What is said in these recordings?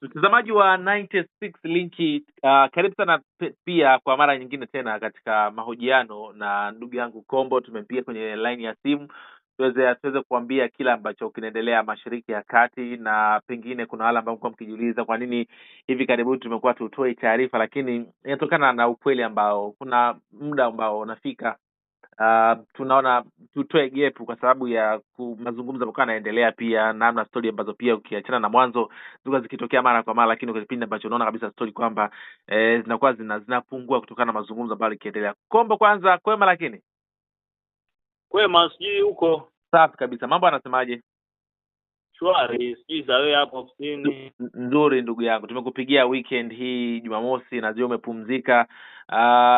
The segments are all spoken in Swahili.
Mtazamaji wa 96 Linki, karibu sana pia kwa mara nyingine tena katika mahojiano na ndugu yangu Kombo. Tumempigia kwenye line ya simu tuweze kuambia kila ambacho kinaendelea Mashariki ya Kati, na pengine kuna wale ambao mko mkijiuliza kwa nini hivi karibuni tumekuwa tutoe taarifa, lakini inatokana na ukweli ambao kuna muda ambao unafika tunaona tutoe gap kwa sababu ya mazungumzo yamekuwa yanaendelea, pia namna story ambazo pia ukiachana na mwanzo zilikuwa zikitokea mara kwa mara, lakini kwa kipindi ambacho unaona kabisa story kwamba zinakuwa zinapungua kutokana na mazungumzo ambayo yakiendelea. Kombo, kwanza kwema? Lakini kwema, sijui huko. Safi kabisa. Mambo anasemaje? Shwari, sijui za wewe hapo ofisini. Nzuri ndugu yangu, tumekupigia weekend hii Jumamosi, najua umepumzika,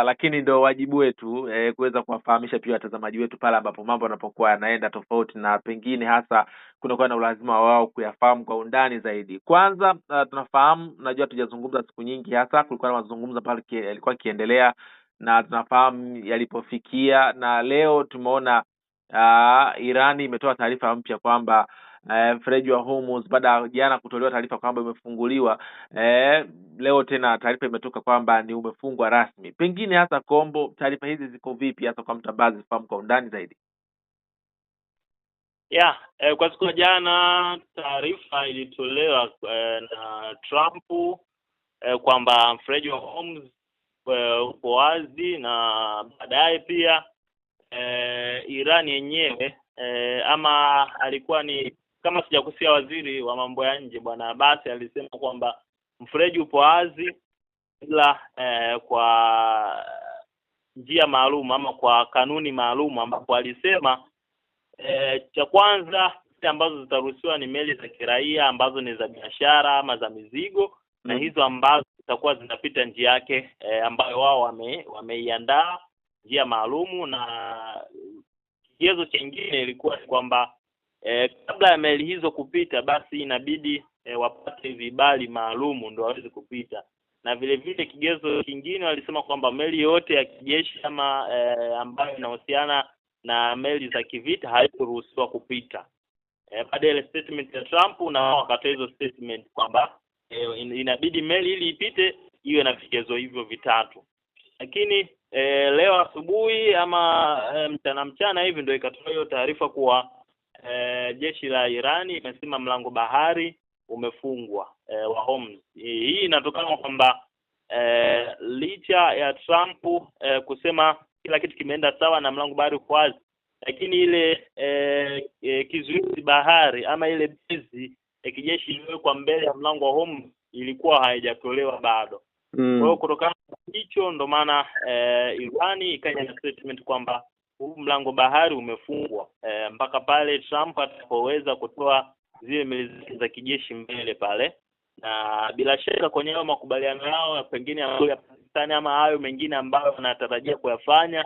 lakini ndio wajibu wetu kuweza kuwafahamisha pia watazamaji wetu pale ambapo mambo yanapokuwa yanaenda tofauti, na pengine hasa kunakuwa na ulazima wao kuyafahamu kwa undani zaidi. Kwanza tunafahamu, najua tujazungumza siku nyingi, hasa kulikuwa na mazungumzo pale yalikuwa kiendelea, na tunafahamu yalipofikia, na leo tumeona Irani imetoa taarifa mpya kwamba mfereji wa Hormuz baada ya jana kutolewa taarifa kwamba umefunguliwa, leo tena taarifa imetoka kwamba ni umefungwa rasmi. Pengine hasa Kombo, taarifa hizi ziko vipi hasa kwa mtu ambaye zifahamu kwa undani zaidi? Kwa siku ya jana taarifa ilitolewa na Trump kwamba mfereji wa Hormuz uko wazi, na baadaye pia Iran yenyewe ama alikuwa ni kama sijakosea, waziri wa mambo ya nje Bwana Abbas alisema kwamba mfereji upo wazi, ila kwa njia maalum ama kwa kanuni maalum, ambapo alisema cha kwanza ambazo zitaruhusiwa ni meli za kiraia ambazo ni za biashara ama za mizigo, na hizo ambazo zitakuwa zinapita njia yake ambayo wao wameiandaa njia maalumu. Na kigezo kingine ilikuwa kwamba kabla ya meli hizo kupita, basi inabidi wapate vibali maalumu ndio waweze kupita. Na vile vile kigezo kingine walisema kwamba meli yote ya kijeshi ama ambayo inahusiana na meli za kivita haitaruhusiwa kupita. Baada ya statement ya Trump, na wakatoa hizo statement kwamba inabidi meli ili ipite iwe na vigezo hivyo vitatu. Lakini leo asubuhi ama mchana hivi ndio ikatoa hiyo taarifa kuwa jeshi la Irani imesema mlango bahari umefungwa wa Hormuz. Hii inatokana kwamba licha ya Trump kusema kila kitu kimeenda sawa na mlango bahari uko wazi, lakini ile kizuizi bahari ama ile bezi ya kijeshi iliyowekwa mbele ya mlango wa Hormuz ilikuwa haijatolewa bado. Kwa hiyo kutokana na hicho ndo maana Irani ikaja na statement kwamba huu mlango bahari umefungwa mpaka pale Trump atakapoweza kutoa zile meli za kijeshi mbele pale. Na bila shaka kwenye hayo makubaliano yao pengine ya Pakistan ama hayo mengine ambayo wanatarajia kuyafanya,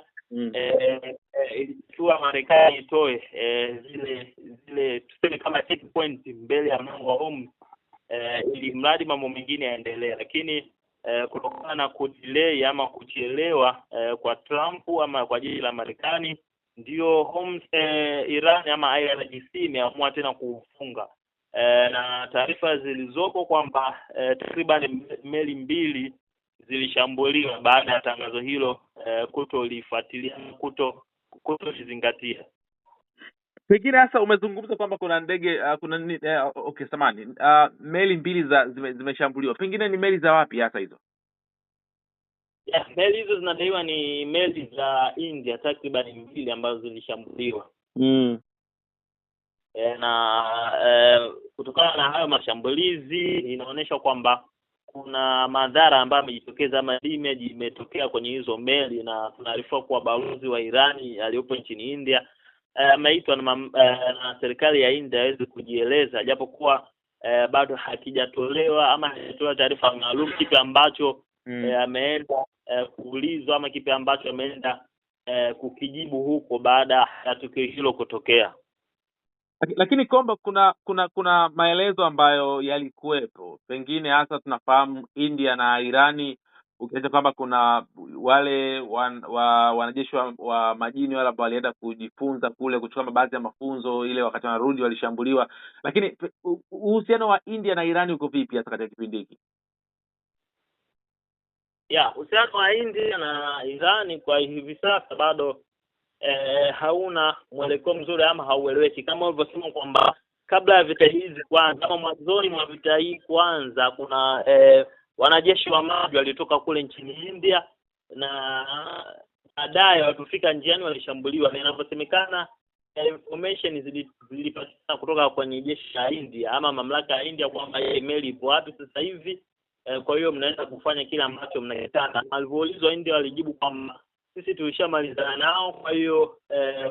ilikuwa Marekani itoe zile tuseme kama check point mbele ya mlango wa Hormuz ili mradi mambo mengine yaendelee. Lakini kutokana na kudelay ama kuchelewa kwa Trump ama kwa jeshi la Marekani, ndio Hormuz Iran ama IRGC imeamua tena kufunga. Na taarifa zilizoko kwamba takriban meli mbili zilishambuliwa baada ya tangazo hilo kutolifuatilia, kutozingatia. Pengine hasa umezungumza kwamba kuna ndege meli mbili zimeshambuliwa. Pengine ni meli za wapi hasa hizo? Meli hizo zinadaiwa ni meli za India takriban mbili ambazo zilishambuliwa. Na kutokana na hayo mashambulizi inaonyesha kwamba kuna madhara ambayo yamejitokeza ama damage imetokea kwenye hizo meli, na tunaarifiwa kuwa balozi wa Irani aliyopo nchini India ameitwa na serikali ya India aweze kujieleza, japokuwa bado hakijatolewa ama hajatoa taarifa maalum kipi ambacho ameenda kuulizwa ama kipi ambacho ameenda kukijibu huko baada ya tukio hilo kutokea. Lakini Kombo, kuna maelezo ambayo yalikuwepo, pengine hasa tunafahamu India na Irani ukiacha kwamba kuna wale wanajeshi wa majini wale ambao walienda kujifunza kule, kuchukua baadhi ya mafunzo, ile wakati wanarudi walishambuliwa. Lakini uhusiano wa India na Irani uko vipi hasa katika kipindi hiki? Uhusiano wa India na Irani kwa hivi sasa bado hauna mwelekeo mzuri ama haueleweki, kama ulivyosema kwamba kabla ya vita hizi kwanza, kama mwanzoni mwa vita hii kwanza, kuna wanajeshi wa maji walitoka kule nchini India na baadaye watufika njiani walishambuliwa, na inavyosemekana information zilipatikana kutoka kwenye jeshi la India ama mamlaka ya India kwamba meli ipo wapi sasa hivi, kwa hiyo mnaweza kufanya kile ambacho mnakitaka. Alivyoulizwa India walijibu kwamba sisi tulishamalizana nao, kwa hiyo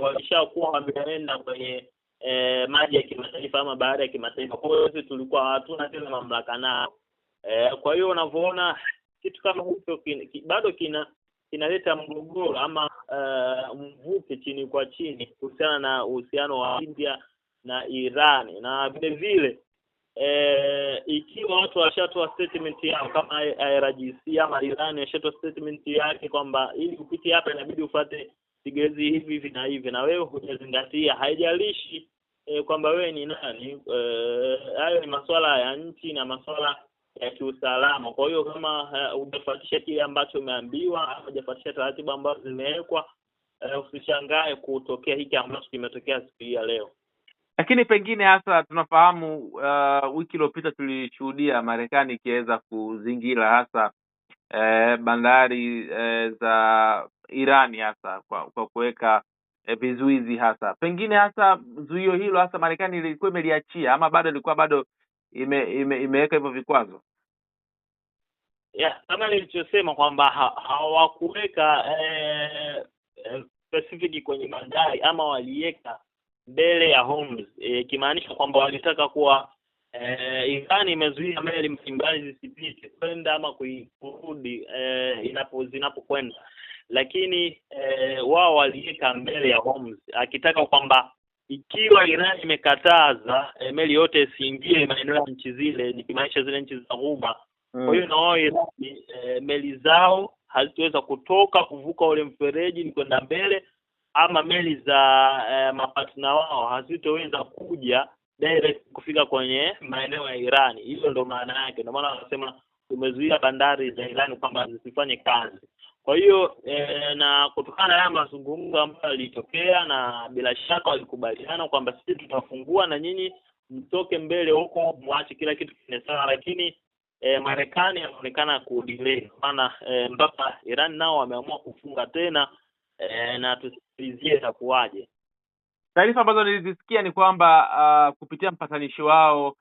walishakuwa wameenda kwenye maji ya kimataifa ama bahari ya kimataifa, kwa hiyo sisi tulikuwa hatuna tena mamlaka nao. Kwa hiyo unavyoona kitu kama hicho bado kinaleta mgogoro ama mvuke chini kwa chini kuhusiana na uhusiano wa India na Iran. Na vile vile ikiwa watu washatoa statement yao kama IRGC ama Iran washatoa statement yake kwamba ili upite hapa inabidi ufuate vigezo hivi na hivi, na wewe hujazingatia, haijalishi kwamba wewe ni nani, hayo ni masuala ya nchi na masuala ya kiusalama. Kwa hiyo kama hujafuatisha kile ambacho umeambiwa au hujafuatisha taratibu ambazo zimewekwa, usishangae kutokea hiki ambacho kimetokea siku hii ya leo. Lakini pengine hasa tunafahamu wiki iliyopita tulishuhudia Marekani ikiweza kuzingira hasa bandari za Irani hasa kwa kuweka vizuizi hasa. Pengine hasa zuio hilo hasa Marekani ilikuwa imeliachia ama bado ilikuwa imeweka hivyo vikwazo? Kama nilichosema kwamba hawakuweka specific kwenye bandari ama waliweka mbele ya Hormuz, kimaanisha kwamba walitaka kuwa Iran imezuia meli mbalimbali zisipite kwenda ama kurudi zinapokwenda, lakini wao waliweka mbele ya Hormuz akitaka kwamba ikiwa Iran imekataza meli yote isiingie maeneo ya nchi zile, nikimaanisha zile nchi za Ghuba, kwa hiyo na wao meli zao hazitaweza kutoka kuvuka ule mfereji ni kwenda mbele, ama meli za mapartner wao hazitoweza kuja direct kufika kwenye maeneo ya Iran. Hiyo ndio maana yake. Ndio maana wanasema tumezuia bandari za Iran kwamba zisifanye kazi. Kwa hiyo na kutokana na mazungumzo ambayo yalitokea, na bila shaka walikubaliana kwamba sisi tutafungua na nyinyi mtoke mbele huko, muache kila kitu kile sawa, lakini Marekani inaonekana kudelay, maana mpaka Iran nao wameamua kufunga tena, na tusizie itakuwaje. Taarifa ambazo nilizisikia ni kwamba kupitia mpatanishi wao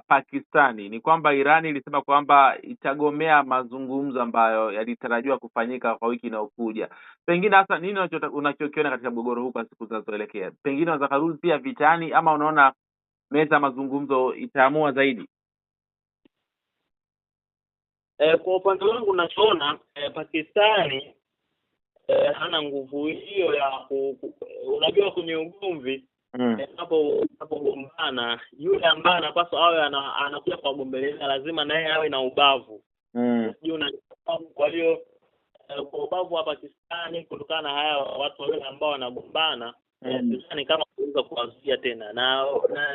Pakistani ni kwamba Irani ilisema kwamba itagomea mazungumzo ambayo yalitarajiwa kufanyika kwa wiki inayokuja. Pengine hasa nini unachokiona katika mgogoro huu kwa siku zinazoelekea? Pengine wanaweza kurudi pia vitani ama unaona meza mazungumzo itaamua zaidi? Kwa upande wangu nachoona Pakistani hana nguvu hiyo ya unajua kwenye ugomvi unapogombana, yule ambaye anapaswa awe anakuja kwa gombeleza lazima naye awe na ubavu. Kwa hiyo kwa ubavu wa Pakistani, kutokana na haya watu wale ambao wanagombana, sidhani kama kuweza kuwazuia tena. Na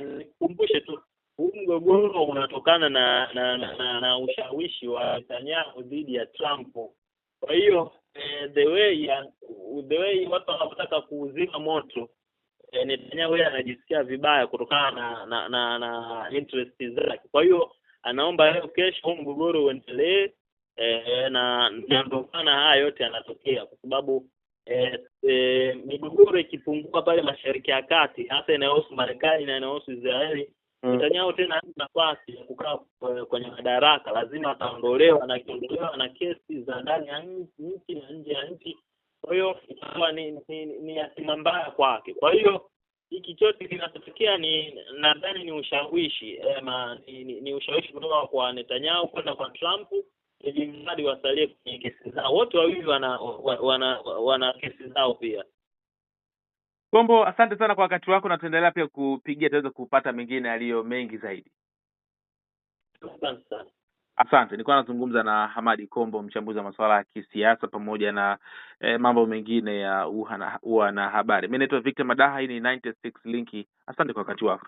nikumbushe tu huu mgogoro unatokana na ushawishi wa Netanyahu dhidi ya Trump. Kwa hiyo the way watu wanataka kuuzima moto, Netanyahu anajisikia vibaya kutokana na interest zake. Kwa hiyo anaomba leo kesho huu mgogoro uendelee, na ndio maana haya yote yanatokea, kwa sababu migogoro ikipungua pale Mashariki ya Kati, hasa inayohusu Marekani na inayohusu Israeli, Netanyahu tena nafasi ya kukaa kwenye madaraka, lazima ataondolewa, na akiondolewa na kesi za ndani ya nchi na nje ya nchi. Kwa hiyo itakuwa ni hatima mbaya kwake. Kwa hiyo hiki chote kinachotokea nadhani ni ushawishi, ni ushawishi kutoka kwa Netanyahu kwenda kwa Trump ili mradi wasalie kwenye kesi zao. Wote wawili wana kesi zao pia. Kombo, asante sana kwa wakati wako, na tuendelea pia kupigia tuweze kupata mengine yaliyo mengi zaidi. Asante sana. Asante. Nilikuwa nazungumza na Hamadi Kombo, mchambuzi wa masuala ya kisiasa pamoja na mambo mengine ya ua na habari. Mimi naitwa Victor Madaha, hii ni 96 Linki. Asante kwa wakati wako.